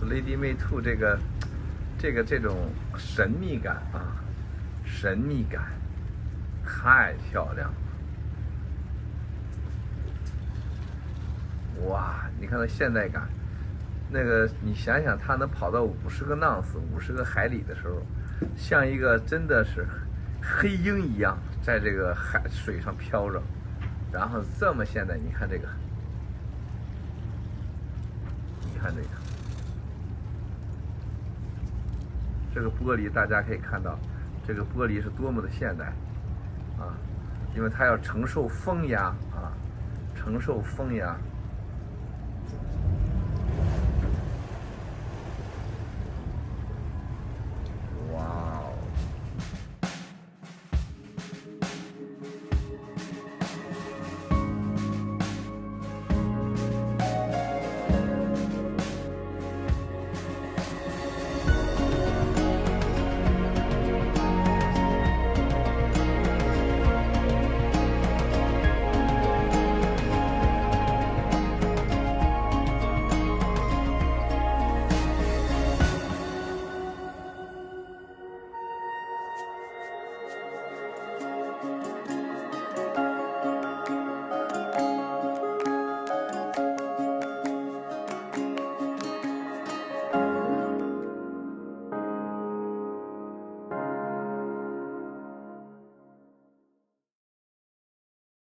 说 Lady May 2这种神秘感啊，神秘感太漂亮了。哇，你看它现代感，那个你想想，它能跑到50个盎司、50个海里的时候，像一个真的是黑鹰一样，在这个水上飘着，然后这么现代。你看这个，你看这个，这个玻璃大家可以看到，这个玻璃是多么的现代啊！因为它要承受风压啊，承受风压。